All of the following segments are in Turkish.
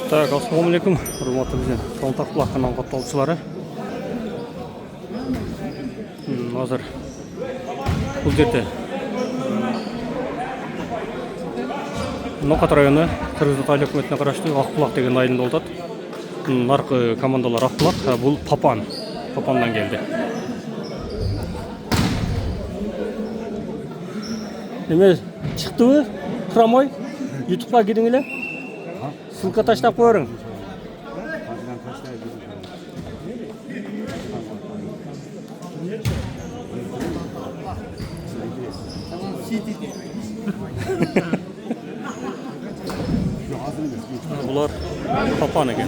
Так, ассалаумалейкум, урматтуу биздин Тоонтакбулак каналынын катталуучулары. Азыр бул жерде Нокат району Кыргыз Ата өкмөтүнө караштуу Акбулак деген айылында болуп атат. Наркы командалар Акбулак, бул Папандан келди. Эме чыктыбы? Хромой? YouTube'га кириң эле. Ссылка таштап коюң. Булар Папан экен.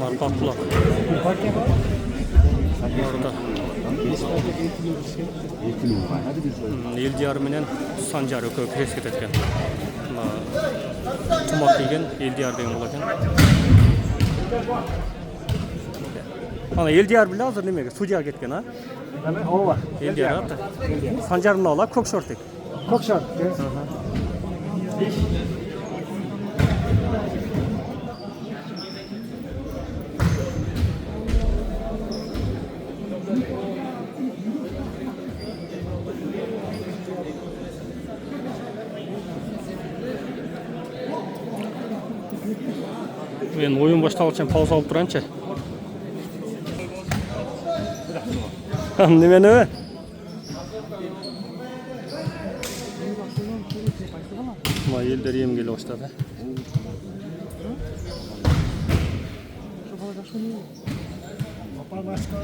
Марка Акбулак. Элдияр менен Санжар экөө крес кетет экен. Тумак кийген Элдияр деген бул экен. Ана Элдияр биле азыр немеге судьяга кеткен, а? Ооба. Элдияр атты. Санжардын ала көк шортек. Көк шорт. Мен oyun başlamak pauza alıp durançı. Neme neme? Ma elder yem geliyor başladı. Papa başka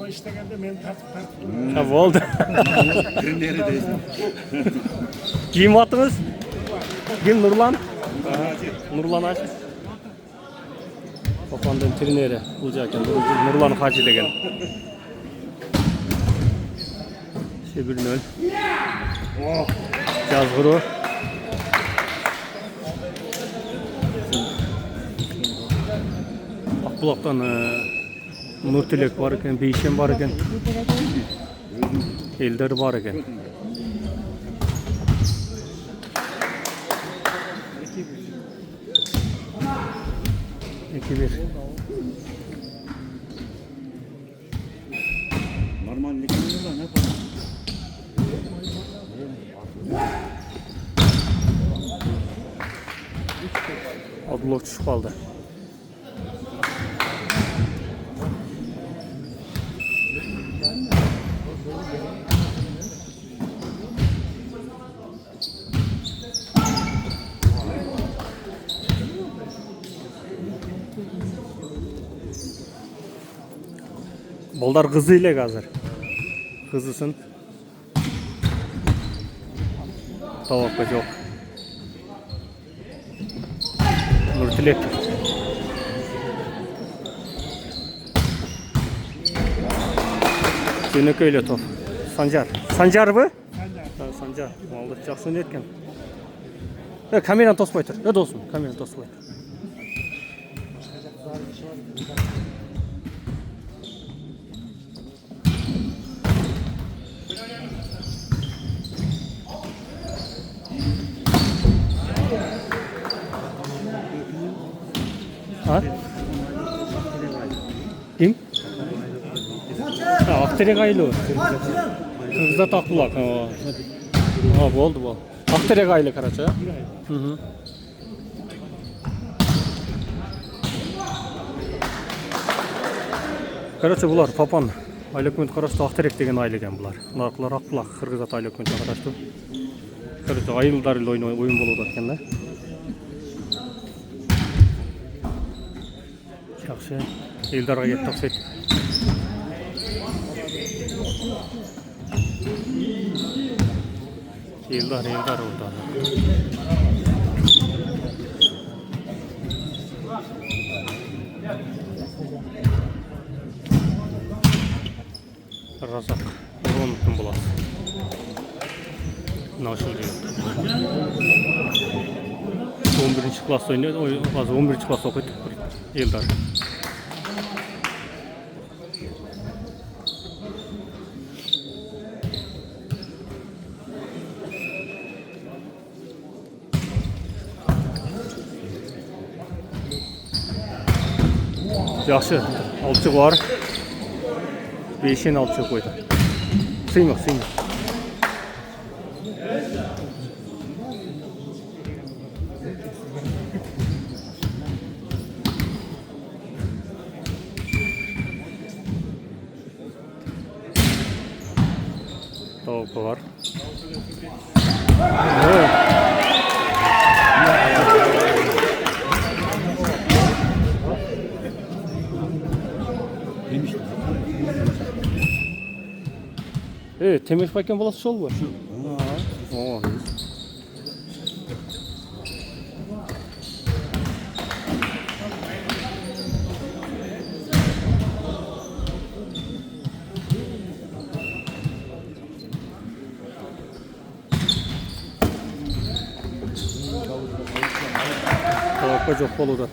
o işte geldi men tartıp. Ha oldu. Kim attınız? Kim Nurlan? Nurlan Aziz. Papandan treneri bulacakken Nurlan Hacı degen. 1-0. Yazgırı. Akbulak'tan Nurtilek var eken, Beyşen var eken. Elder var eken. Normallik ne yapalım? Abdullah düşüp kaldı. Bollar kızıyla hazır. Kızısın. Tavakka yok. Nurtilek. Seni öyle top. Sancar. Sancar mı? Sancar. Sancar. Vallahi жақсы неткен. Kameranı tosbay tur. Ne olsun? Kameranı tosbay. Ha? Kim? Ha, Akterek aylı. Kırgızat Akbulak. Ha, bu oldu bu. Akterek aylı Karaça. Hı hı. Karaça bular Papan. Aylı hükümeti karıştı Akterek degen aylı eken bular. Narkılar Akbulak. Kırgızat aylı hükümeti karıştı. Karaça ayıldarıyla oyun bolup atken da. Жақсы. Елдарға кетті ұқсайды. Елдар oldu. Razak. Onu unuttum bular. Naşıl diyor. 11. klasta oynuyor. 11. klasta okuydu. Eldar. Yaxşı. Alçıq var. 5'in alçıq koydu. Sıymıq. Tavuk var. Evet. Evet, Temir Fakken balası sol var. Oo. Tavukka çok bol uzattı.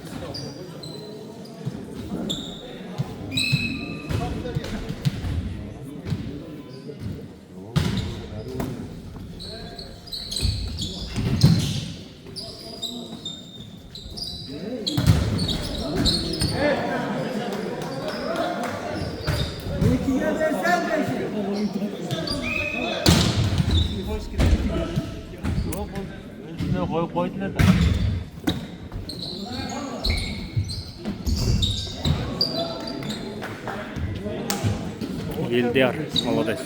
Eldiyar, молодец.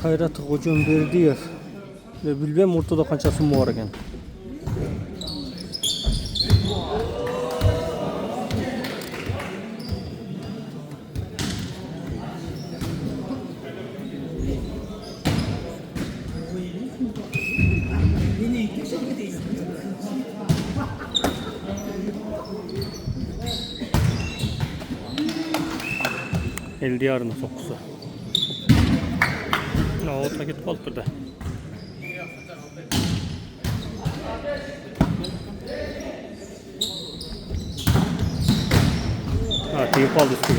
Hayrat Hocaberdiyev. Bilmem ortada qanchasi bor ekan. Eldiyar'ın sokusu. O takip kaldı burada. Ha, teyip aldı üstüne.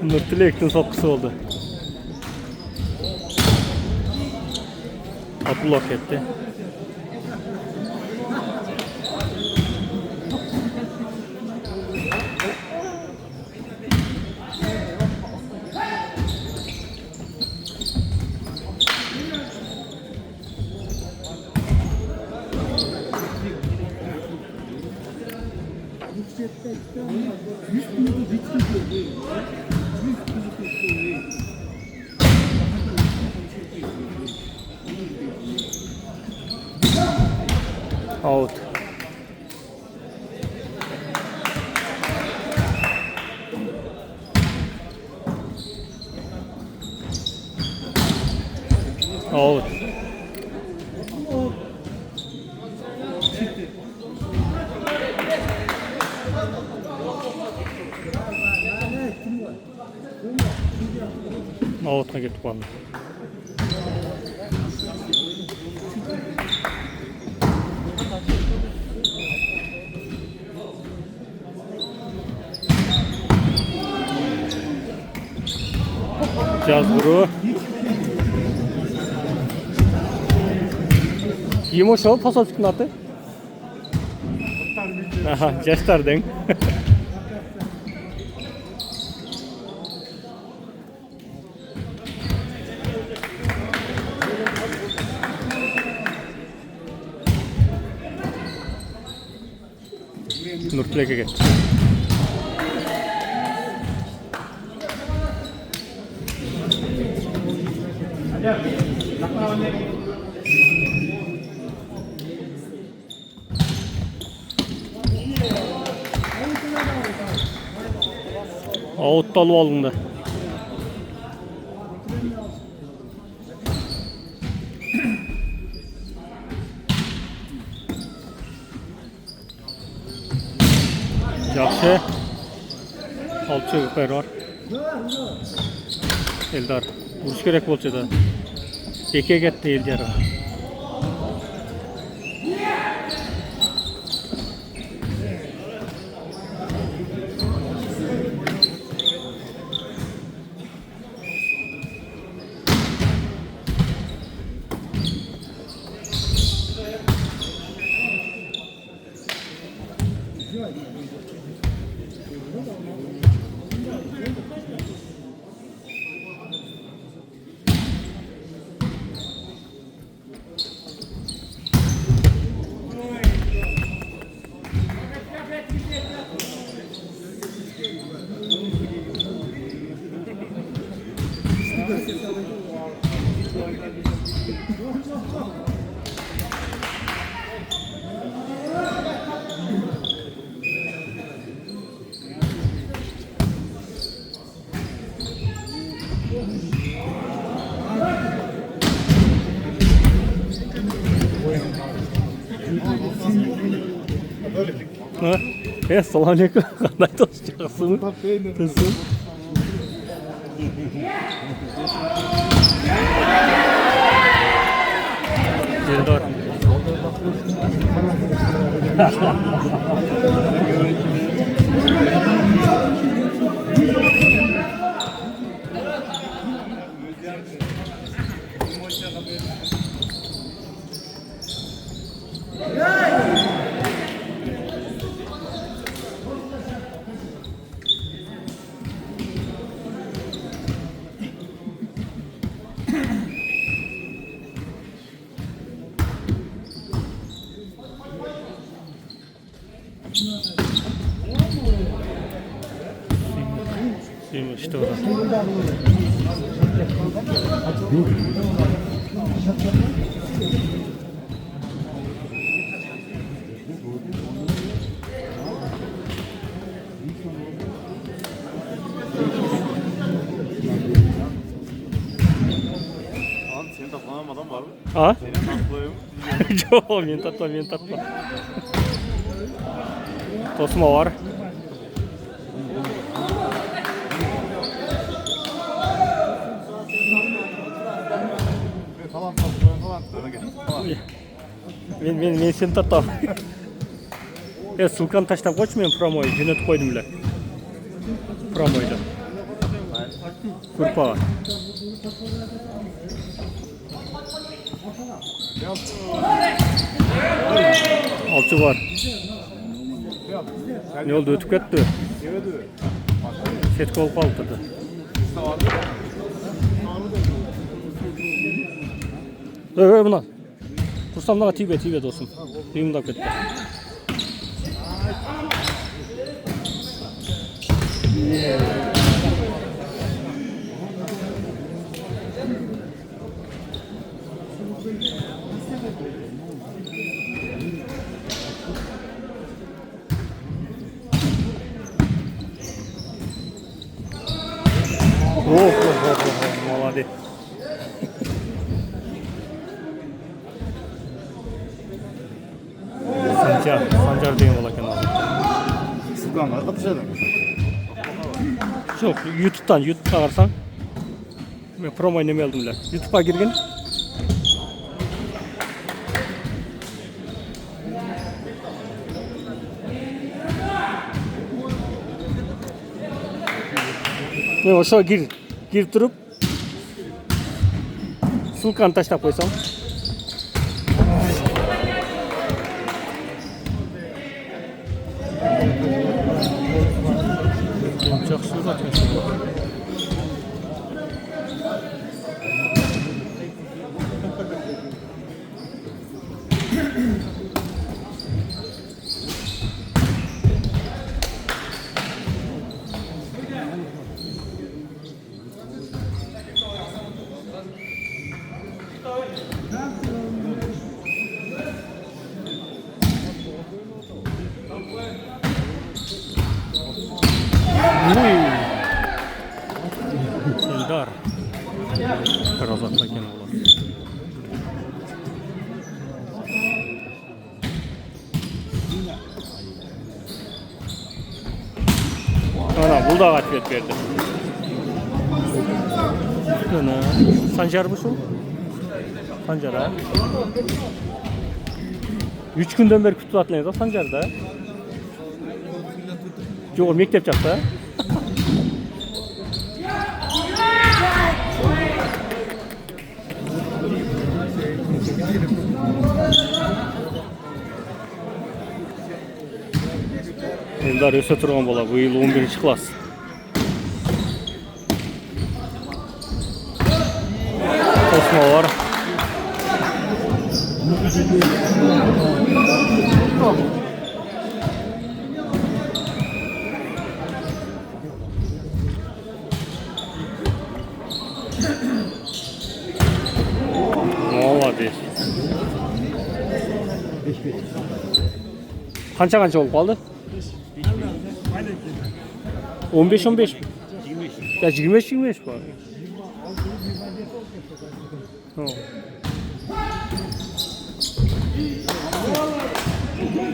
Nurtilek'in sokkusu oldu. Blok etti. Out. Out. Out'a gitti bana. Cazguru. Yimo show pas açık natı. Aha, gösterdin. Nurtilek'e geç. Out'ta alındı. Yaxşı. Alçı yukarı var. Eldar. Vuruş gerek bolsa da. Eke gitti Eldar. Ha? Selamünaleyküm. Kanday dostçaksın. Kızım. Eldar. İşte orada. Abi senin tatlanan adam var mı? Ha? Senin tatlayım. Jo, men tatla. Tosma var. Falan falan. Sana gel. Falan. Men seni tatlam. Sulkan tashlab qo'ychmayman promoy, jo'natib qo'ydimlar. Promoyda. Kurpa. Alçı var. Ne oldu? Ötüp ketdi. Set kol qoldirdi. Buna. Kursamdan tibe dostum. Tibimden ketdi. Молодец. Sancar degan bo'lar ekan hozir. Sizdan qatnashadi. Yo'q, YouTube'dan qararsang. Men promo nima oldimlar. YouTube'ga kirgin. Men o'sha gir turib sulkani tashlab qo'ysam. Çok surat mesela. Eldar. Biraz atlaken olur. Ana bu Bol da aktiviyet verdi. Ana. Sancar mı şu? Sancar ha. 3 günden beri kütü atlaydı Sancar'da. Yok mektep çapta. Eldar öse turgan bola, bu yıl 11. klas. Osman var. Молодец. Kança oldu kaldı? 15-15 mi? Ya 25-25 var.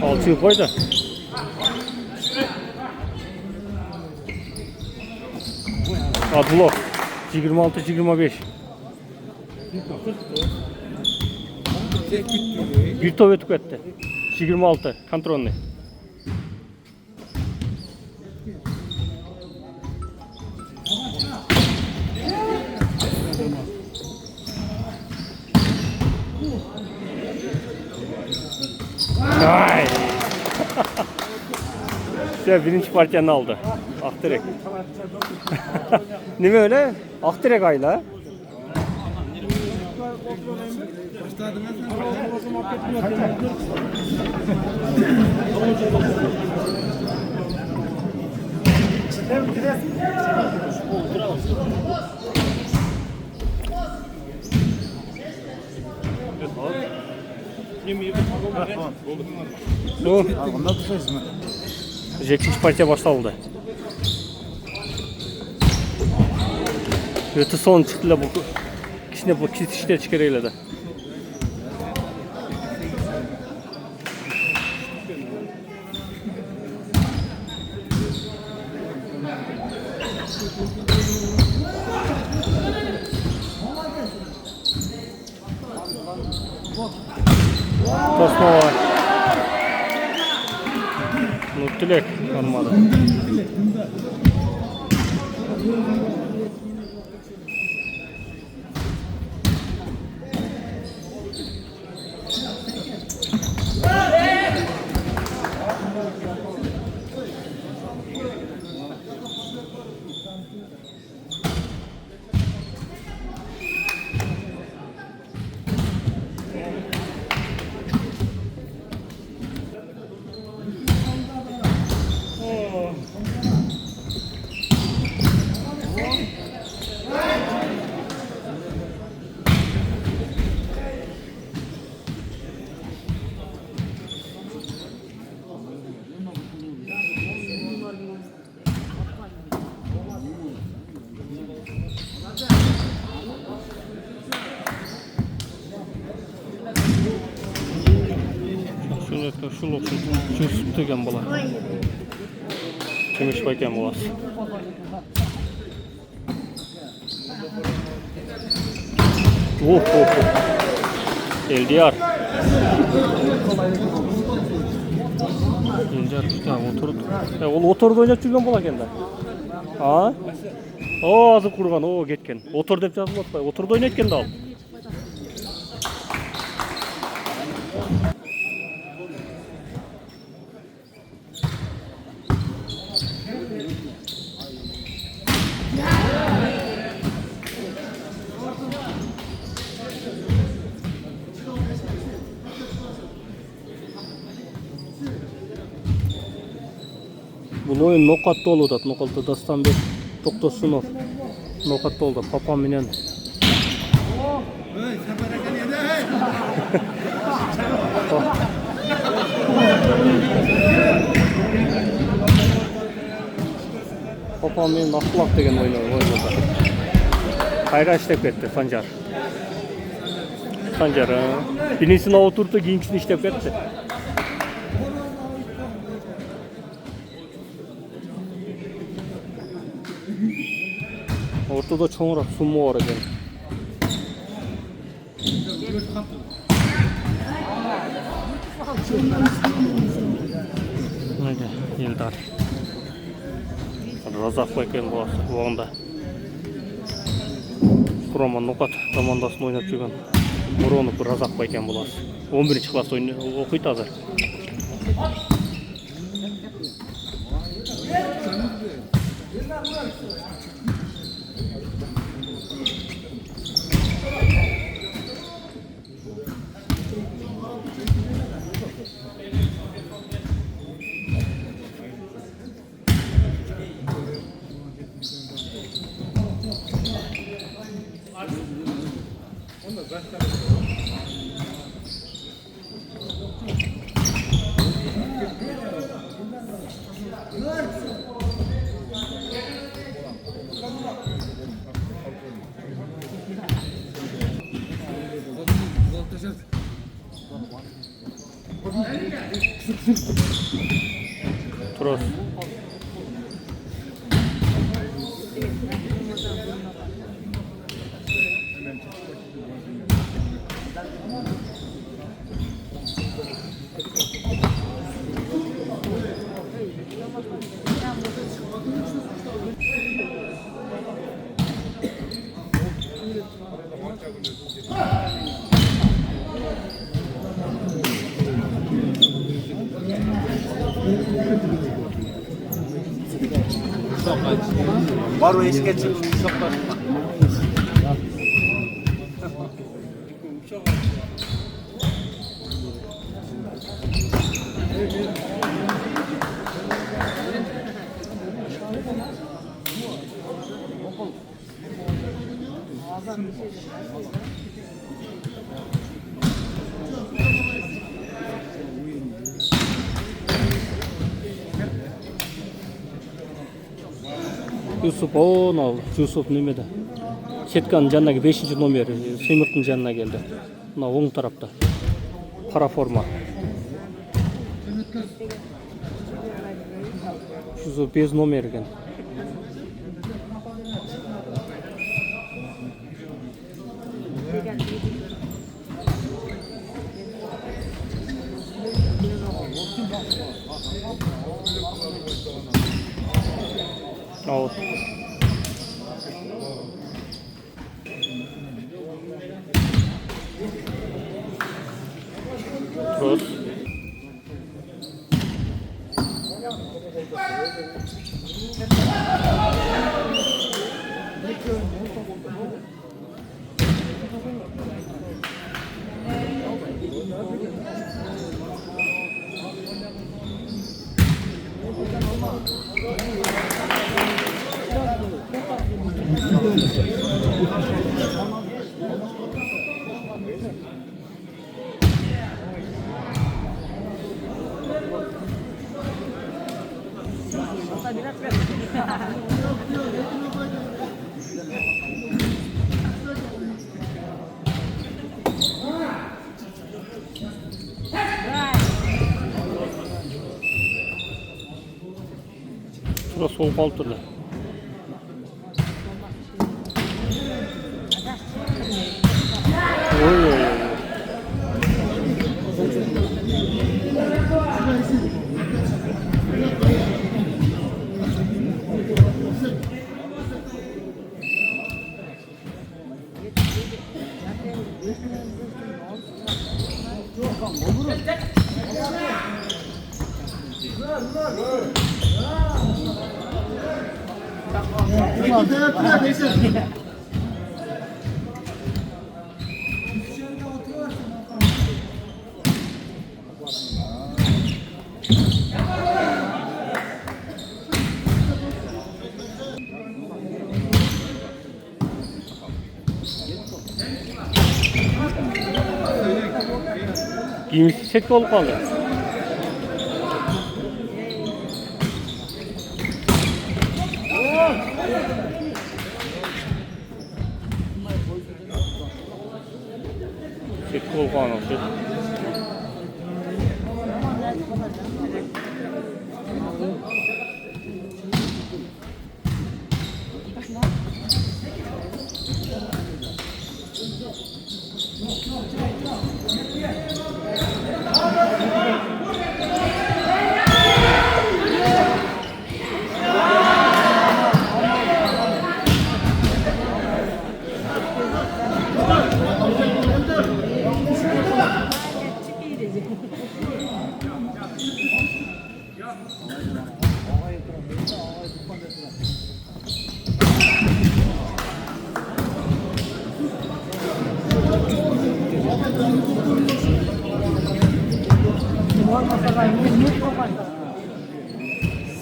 Altıyı koy da. Adlok 26-25. Bir tove tüketti. 26 kontrolünü. Ay. İşte birinci partiyanı aldı. Akterek. Ne mi öyle? Akterek ayla. Ondan tutarsın. İkinci partiya başlandı. Öte son çıktılar bu. İkisine bu kişiler çıkarıyla da. Tosma var. Mutluluk olmadı. Şu loksun, şu sütügen bola. Kemiş bayken bolası. Eldiyar. Eldiyar tamam oturdu. O oturdu oynayıp жүрген bola kende. Ha? O azı kurgan, o ketken. Otur dep жазып atpay. Oturdu oynayıp kende al. Bu oyun nokatlı oldu. Nokatlı Dastanbek Toktosunov nokatlı oldu. Papam minen. Papam minen aklak degen oynadı. Kayra işlep etti Sancar. Sancar birincisini oturdu, ikincisini işlep etti. Ортодо чоңураак сумма бар экен. Мына Элдар. Разак экен буганда. Курама Нукат командасын ойнап жүргөн. Муронов Разак экен булат. 11-класс окуйт азыр. Трос. Var o eski geçin. Şoklar. Yusuf al. Yusuf nemede? Ketkanın жанына 5 номер Сыймырттын жанына келди. Мына оң тарапта. Кара форма. Yusuf 5 номер экен. Out. Cross. Şurası sol paltırdı. Oy oy oy. Giyimsiz set olup kaldı. Set olup kaldı.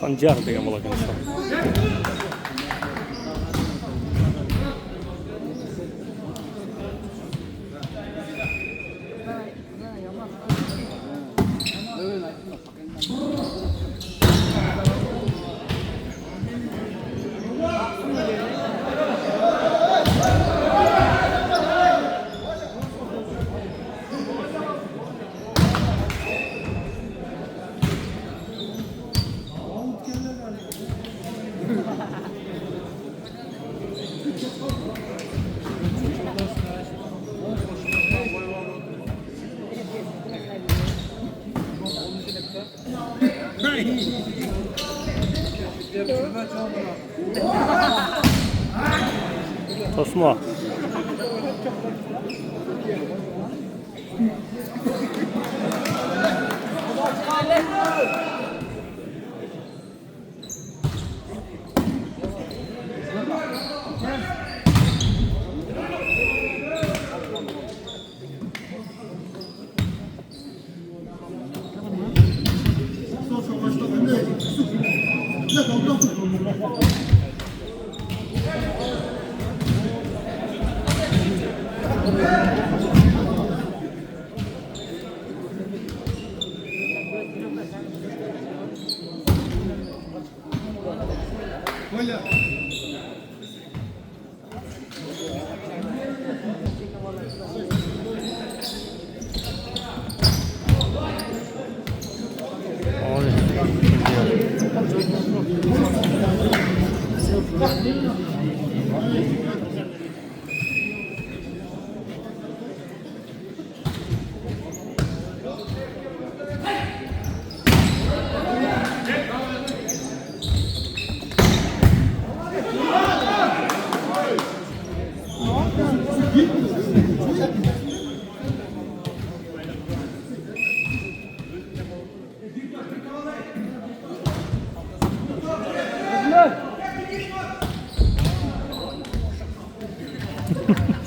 Sancar degan bola ekan inshaalloh. Tosma.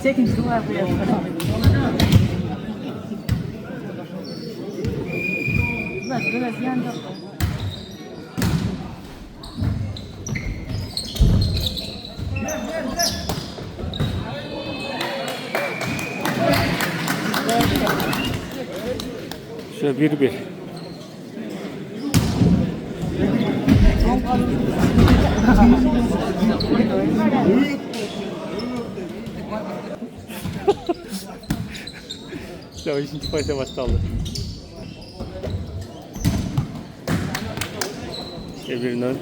Sekiz duvar buraya. Bak biraz yandı. Şöyle 1-1. Ya ikinci fayda başladı. İşte 1-0.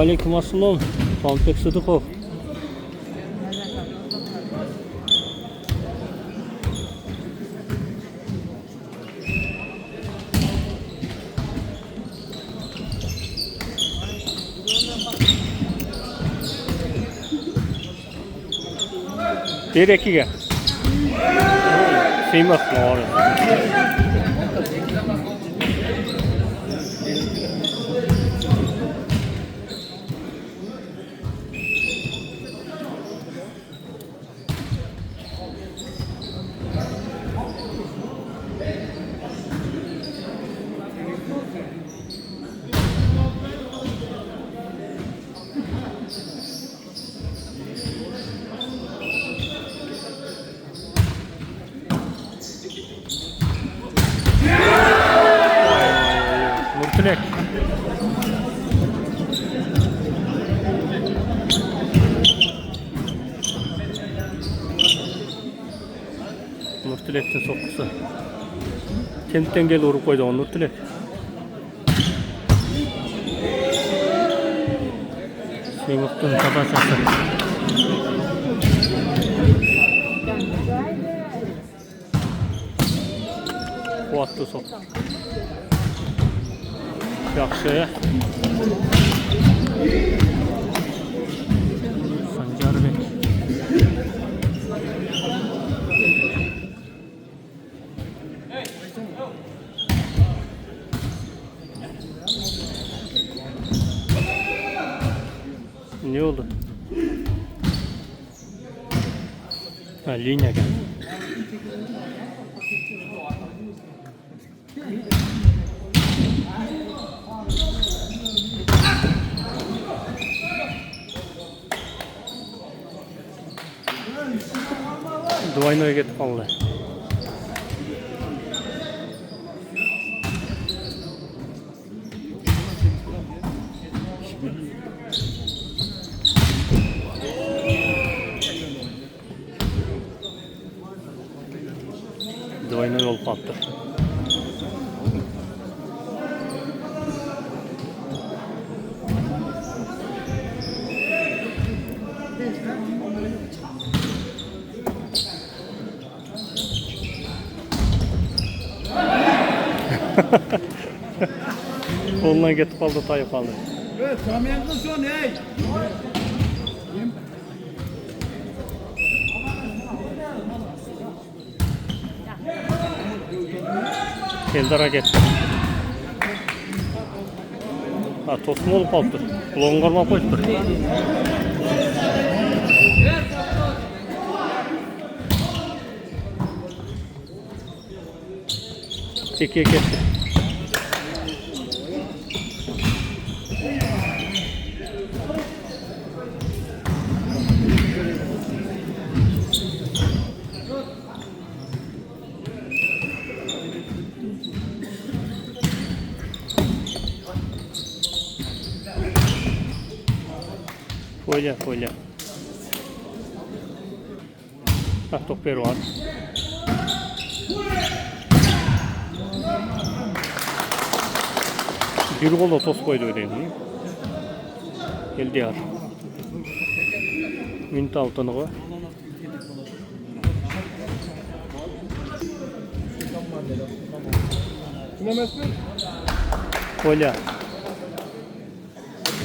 Aleyküm assalam. Tanpek Sıdıkov. Bir ekiga. Sıymak var. Nurtilek'in sokkusu. Kentten gel vurup koydu o Nurtilek. Seymour'un tabaçası. Kuatlı sok. Yaxşı. Sanjarbek. Ne oldu? Ha, linya geldi. Двойной кетип калды. Двойной болуп калыптыр. Kolundan ketip kaldı, tayıp kaldı. Evet, tamamıyla son ey. Eldar ketdi. Ha, tosun olup kalıptır. Kulağın karmap koyuptur. Tekiye ketdi. Folya. Bak top ver var. Bir gol otos koydu öyleyim. Eldiyar. Minut altını koy. Folya.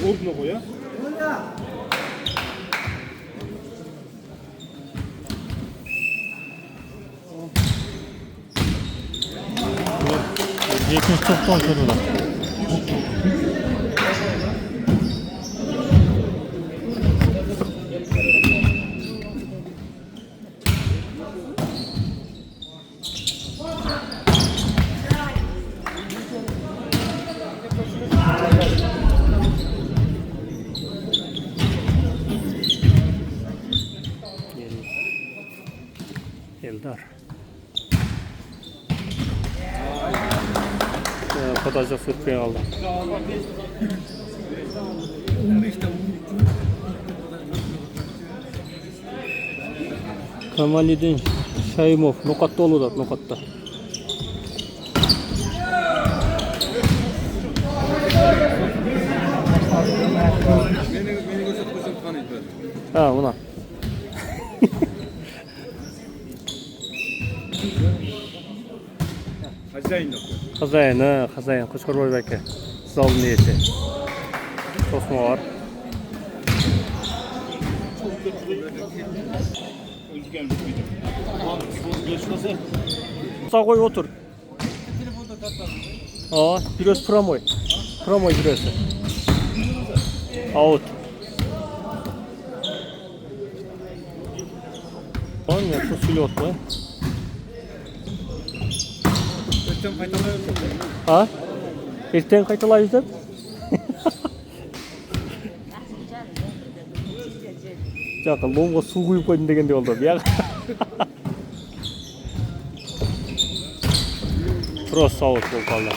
Orduna koy ya. Yekmiş çoktan kırdılar. Eldar. Fotoğrafı sırtmaya aldı. Kamaliddin Shaimov nokatta oluyor, nokatta. Ha, buna. Хозяин, Кучкарбай бәке. Залын ете. Тосма var. Sağ koy otur. Aa, biraz promoy. Promoy biraz. Out. Он я тут слёт, да? Ha? Erten kayıtlayız da. Жақын ломға су құйып қойдым дегенде oldu. Просто сауыт болып қалды.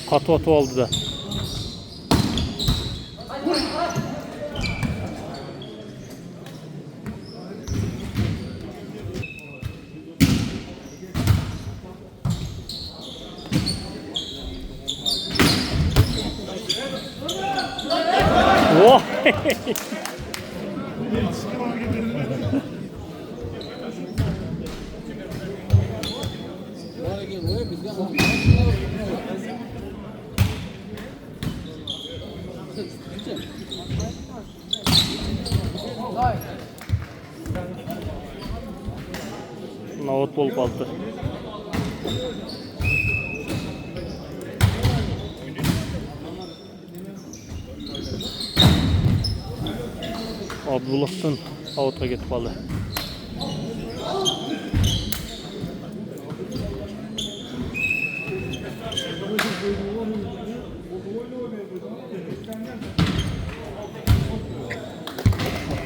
Katı oldu da. Oh! Out болып қалды. Abdullah'tan out'a кетіп қалды.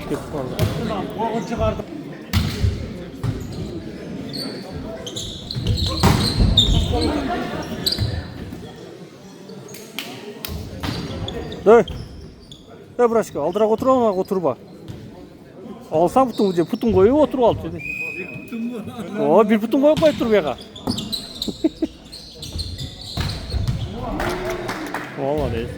Кетіп қалды. Брашка, алдырақ отырып алма, отырба. Алсам пұтын қойып отырып алды. О, бір пұтын қойып қойып тұр беға. Молодец.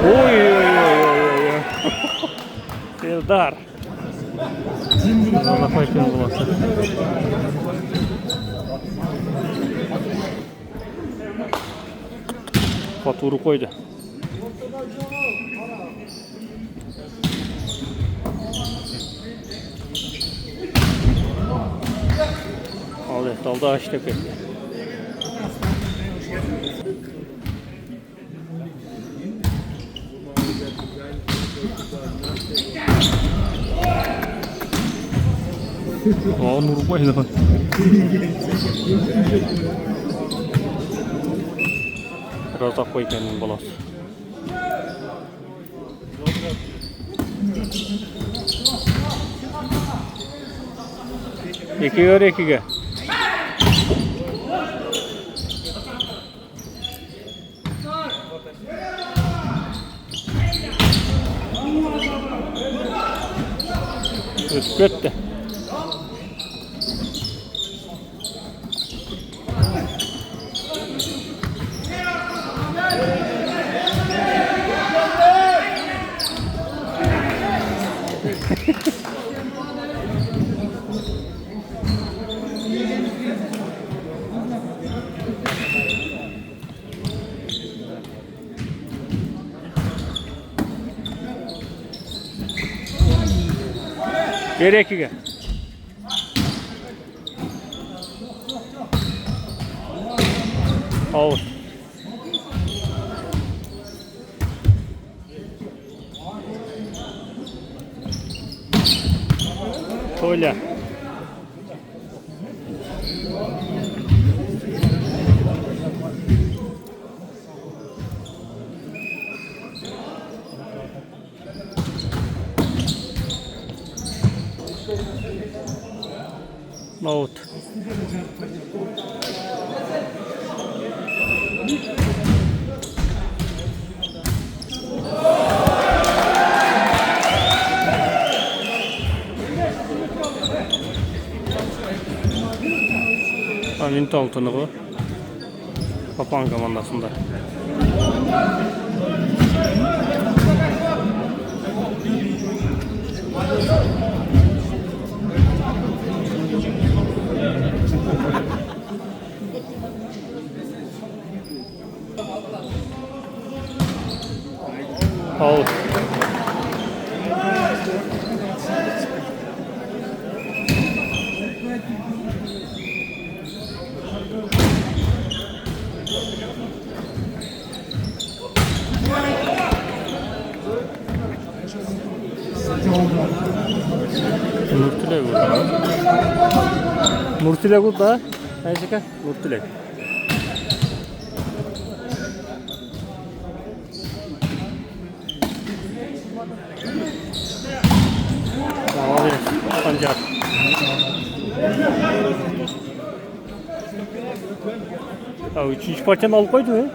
Ой-ой-ой-ой-ой. Эльдар. Она пойдет. Фатуру қойды. Ал талда ашты кетті. Onu vurmayın lan. Biraz daha koy kendini balası. İkiye. Ötkütte. Gerekiyor. Out. Толя. Out. Minta altını Papan komandasında. Out. Nurtilek burada. Nurtilek burada. Ayşeke, Nurtilek. Abi, Sancar. Ya üçüncü parçanı alıp koydu mu?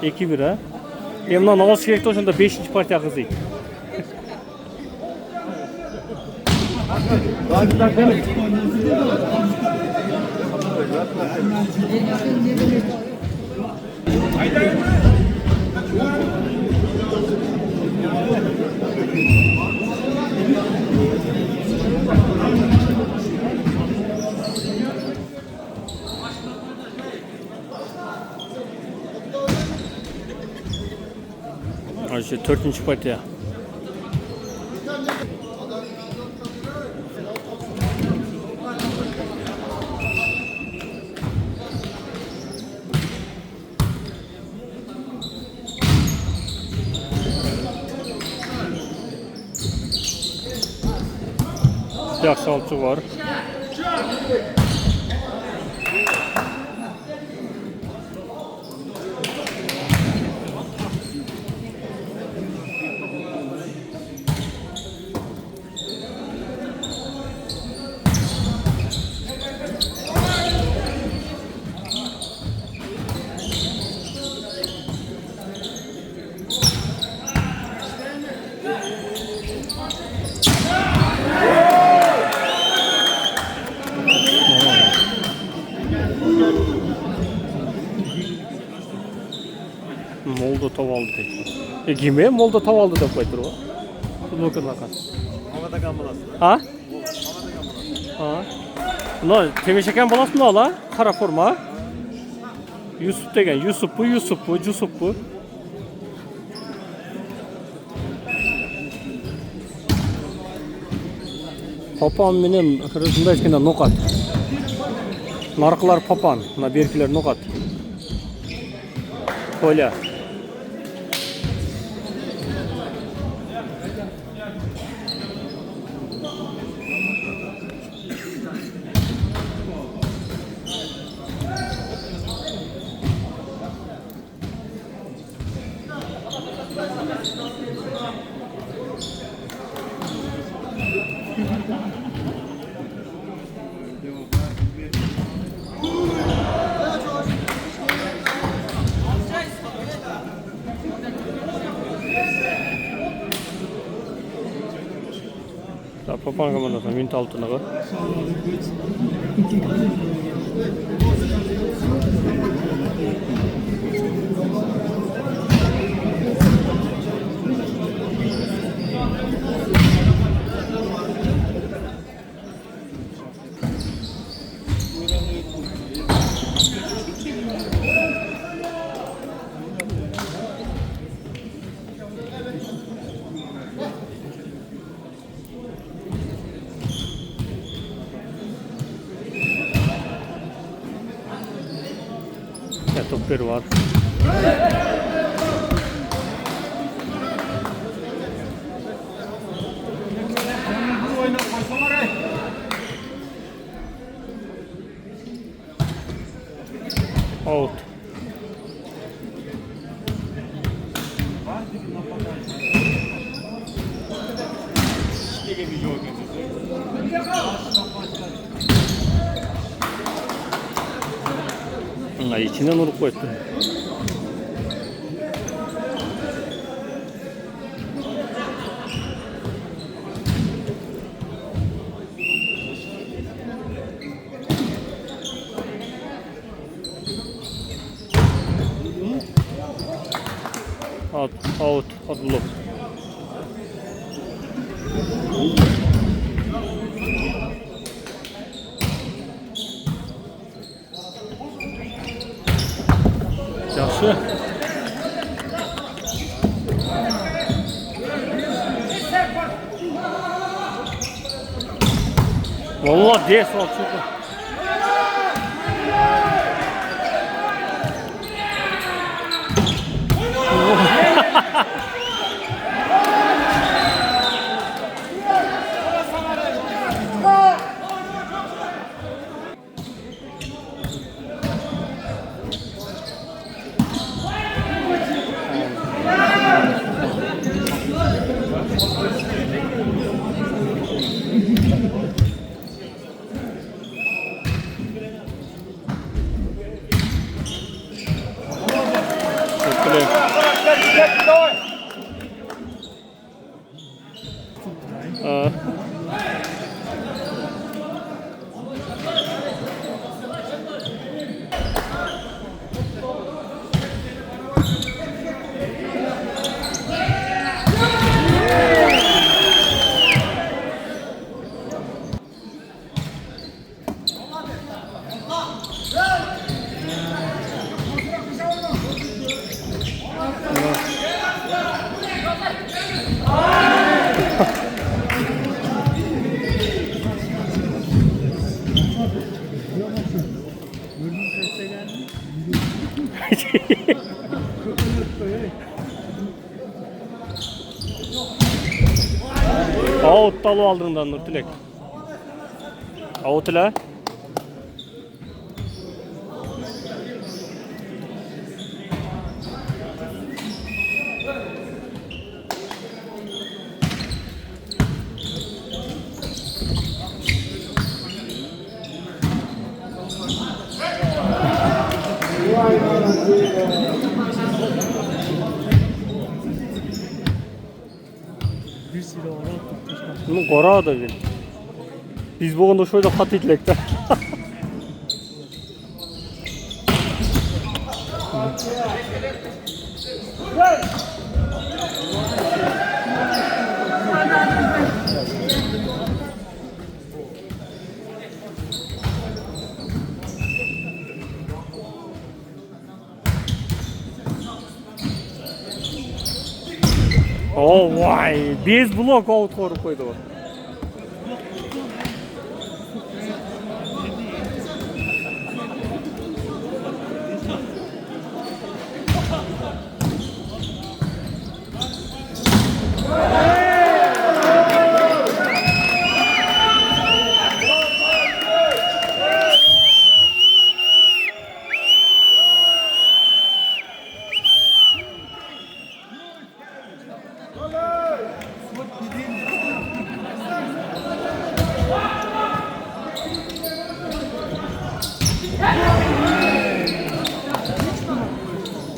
2-1 ha. Emna namaz gerekti o şunda 5. partiya kızıydı. İşte 4. partiya. Yaxşı alçı var. Molda tav aldı tek. Kime Molda tav aldı dep koydur o. Futbol bakan. Havada kambalası. Ha? Ha. No, Temeşeken balas mı ala? Kara forma. Yusuf degen, Yusuf bu. Papan menem hırızında eskende nokat. Narkılar papan, na berkiler nokat. Kolya. Papan kamanda minta altına bak. Ya topları var. Out. içinden vurup koydu. Out, block. Yaxşı. Vallahi diye sal çok. Öyle. Aa. Out dalı aldığından Nurtülek. Out ile. Bunun korağı da değil. Biz bu konuda şöyle kat itlekte. Oh vay, biz blok out korup koydu o.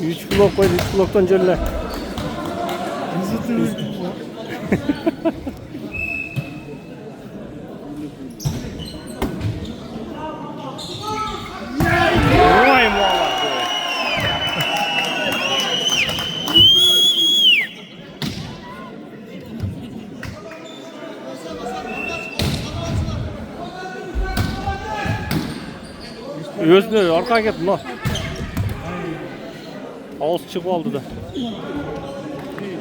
Üç blok koydu, 3 bloktan celle. Vay muallak be. Özünü arkaya gittim lan. Ağız çıkı aldı da.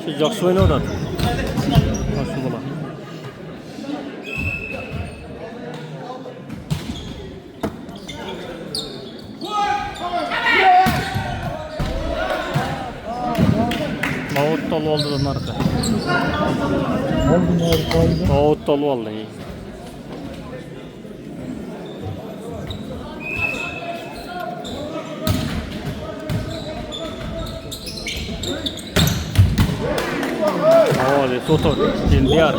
Şey jaksı oyna oradan. Nasıl buna? Ağut dolu oldu da narka. Ağut dolu oldu iyi. Oh, de Soto, del Diar.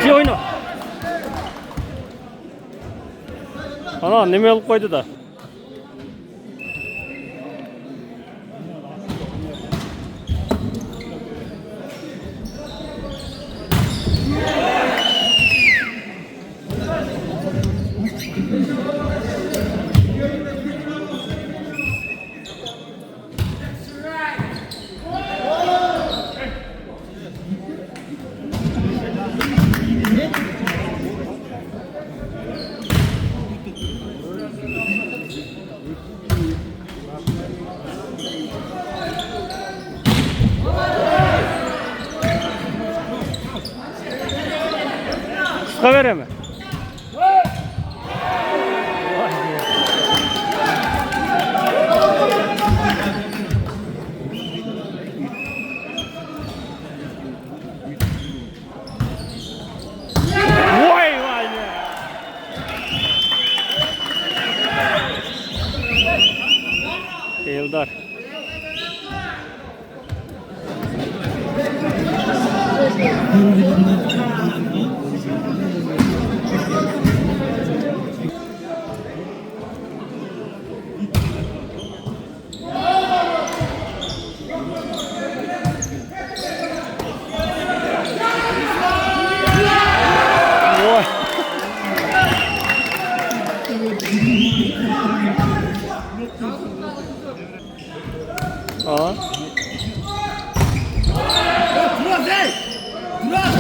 İyi oyna. Ana annemi alıp koydu da. Kısa ver mi? Vay vay be. Eldar. Oy. Aa. Turan hey! Turan!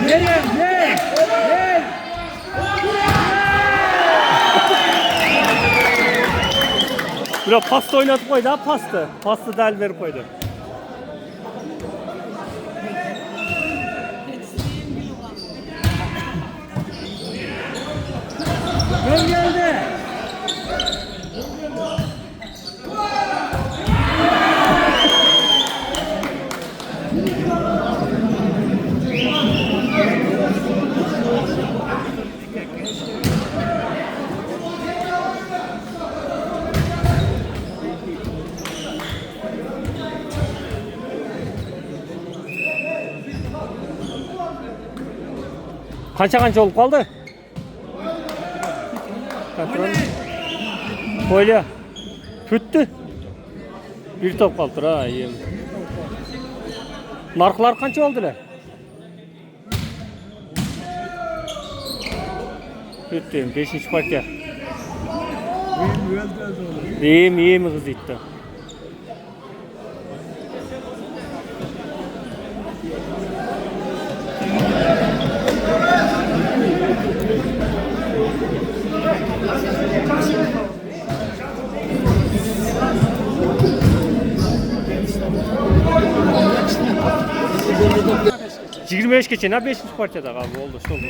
Nereye? Hey! Hey! Biraz pasta oynatıp koydu ha pasta. Pasta del verip koydu. Gel geldi. Kança olup kaldı? Patron. Koyla. Püttü. Bir top kaldı ha iyi. Narklar kança oldular? Püttü. 5. partiya. İyi mi kız gitti? Cigir 5 geçen ha 5. partiyada abi oldu şu oldu.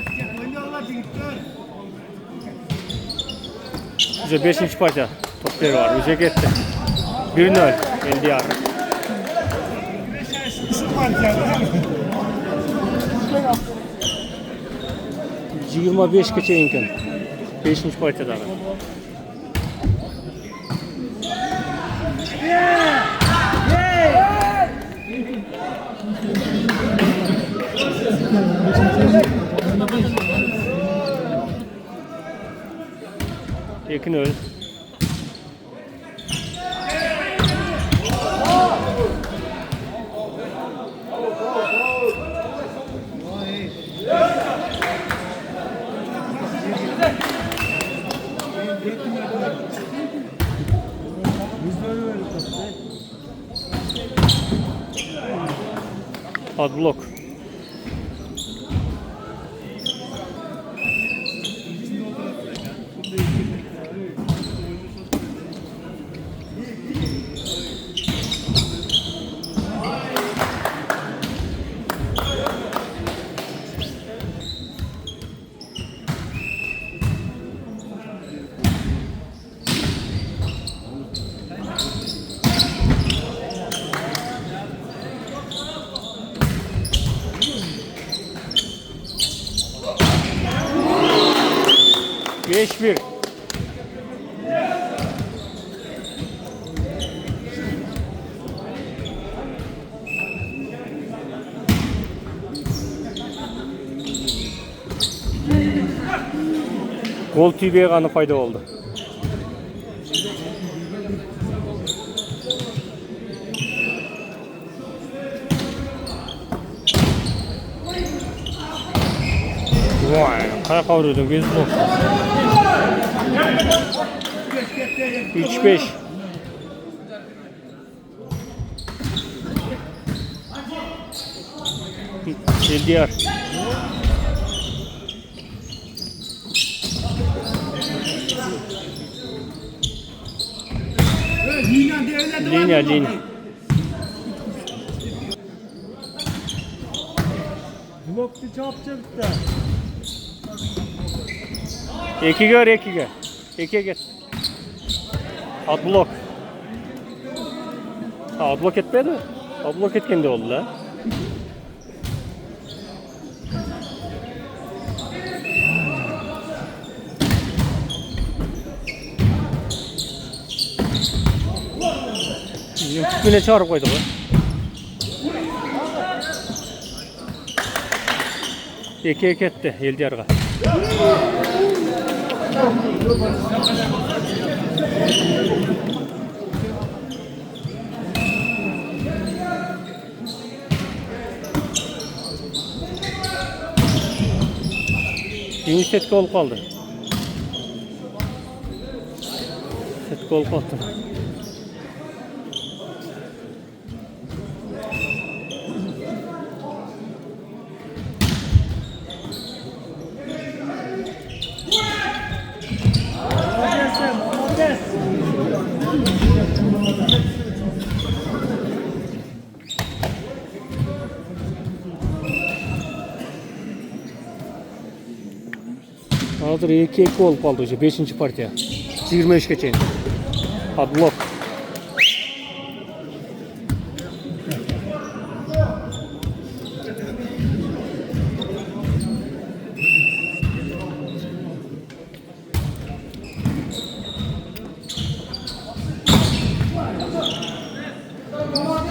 Güzel 5. partiya topları var. Güzel gitti. 1-0 geldi yarın. Cigirma 5 geçen imkan. 5. partiyada abi. Yakın öl. Hard block. Beş bir. Gol TV'ye kanı fayda oldu. Vay, kaya kavuruyordun göz bu. 3-5. Eldiyar. Linya. Blokçu çapçılıkta. 2 gör. 2 git. Hot blok. Hot blok etmedi. Hot blok etkende oldu la. Tüpüne çağırıp koyduk. Eke etti Eldiyar'a. Birinci setki olup kaldı. Setki olup kaldı. Hazır 2-2 olup kaldı işte 5. partiya. 23 geçeyin. Adlock.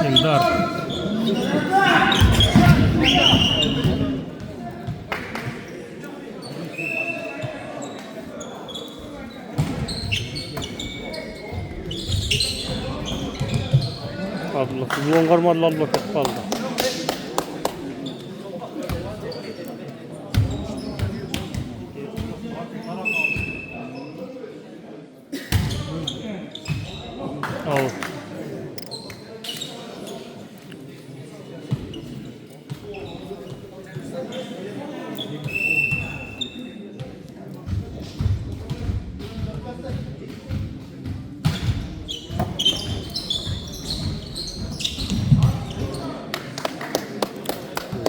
Eldar. Allah, bu ongarmalı Allah kaldı. Al.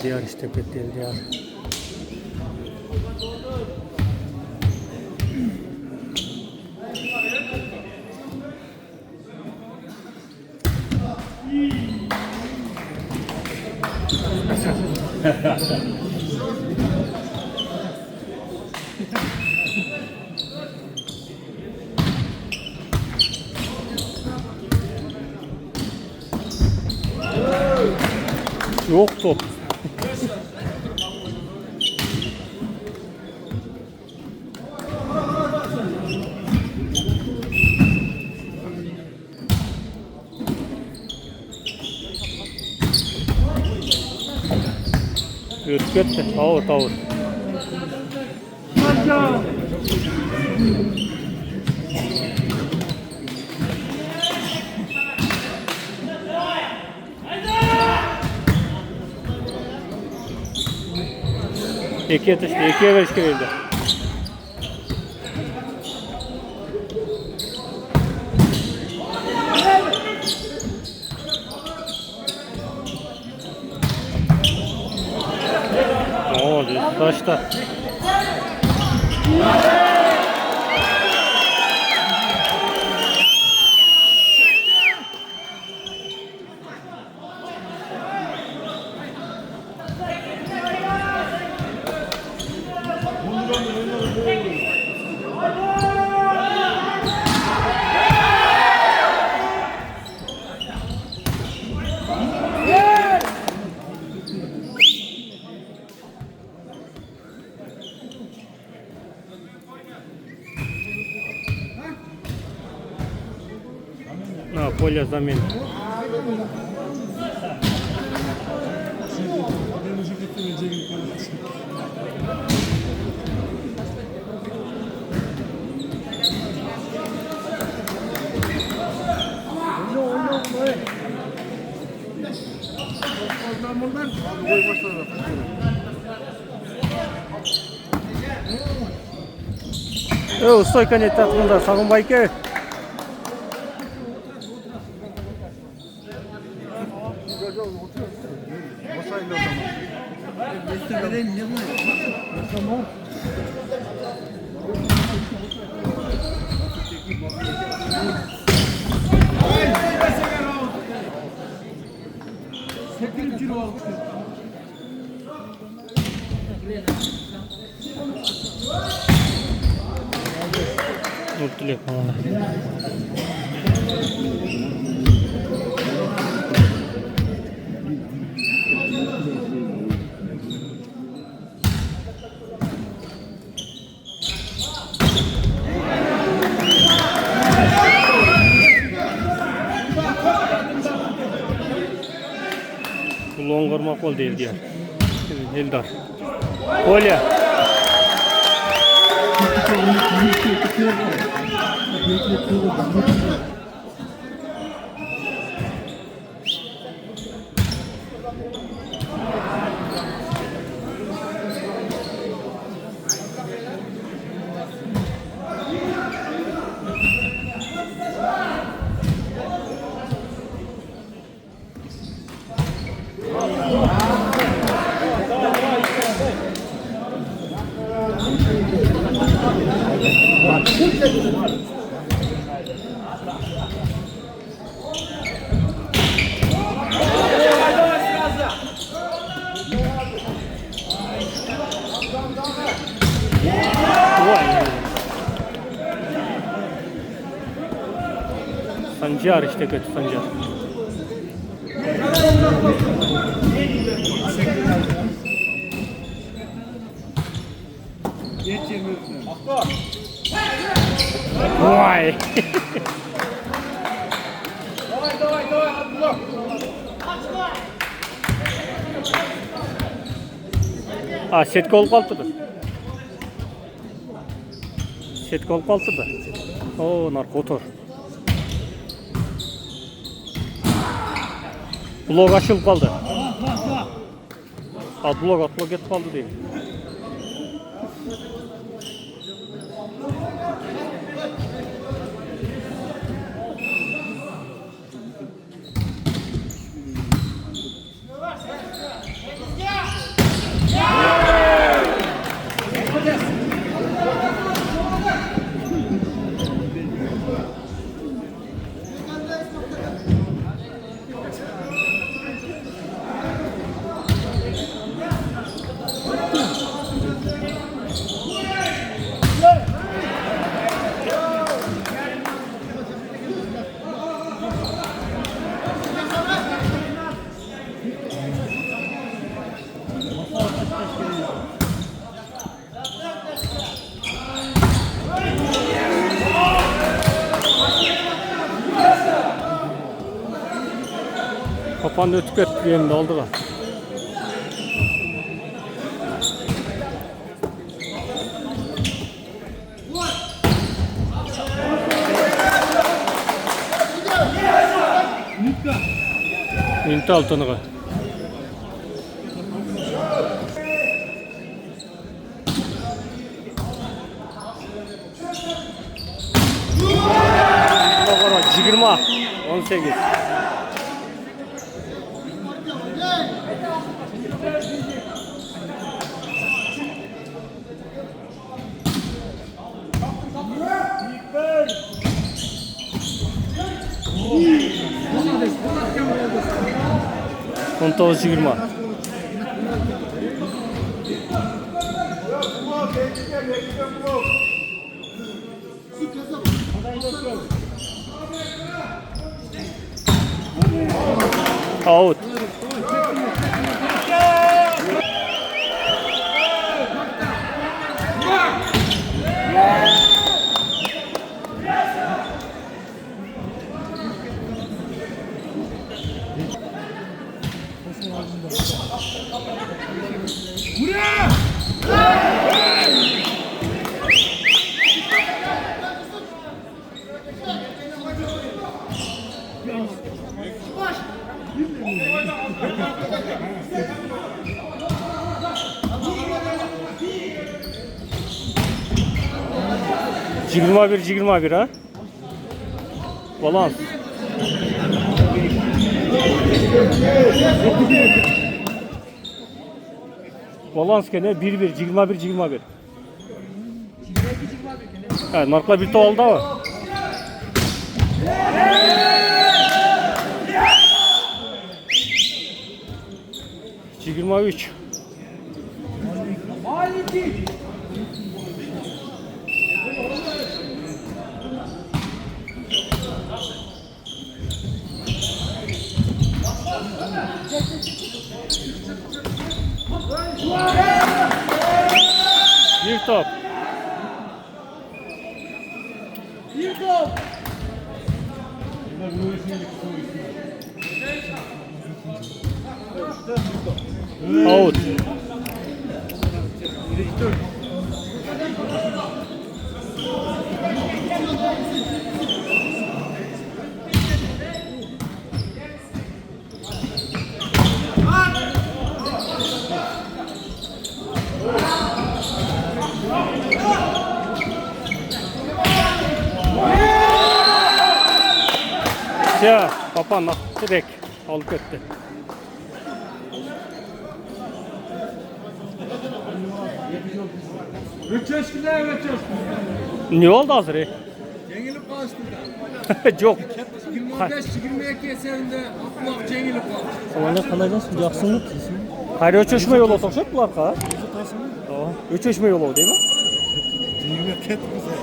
Diyar işte Petel Diyar. Yok top. Ötkette, out, out. İkiye taştı, ikiye ver verildi. Oo, taşta. Поле замен. Стойка не татмында Сагынбайке. Telefon. olurmak ol değil diyor. Eldar. Kolye. Sancar işte kötü Sancar. Vay. Setki olup kaldı. Setki olup kaldı. Oo, narkotor. Blok açılıp kaldı. Blok et kaldı değil. Kapandı ötük etkilerini de aldılar. Minti altını koy. Cigirma 18. Kontoz 20. Out. Cigirma bir ha. Balans. Balans gene 1-1 cigirma bir. Evet, markla bir oldu ama. Cigirma 3. Bir top. Out. Ya, papan direkt alıp gitti. Üç eskiler üç eskiler. Ne oldu hazır? Cengilip kaçtı. Yok. 25-22 eserinde Abdullah Cengilip kaldı. Sonra kalacağız, sıcaksın. Hayır, üç çeşme yolu sokacak mı arka? Üç çeşme yolu değil mi? Cingile ket bize.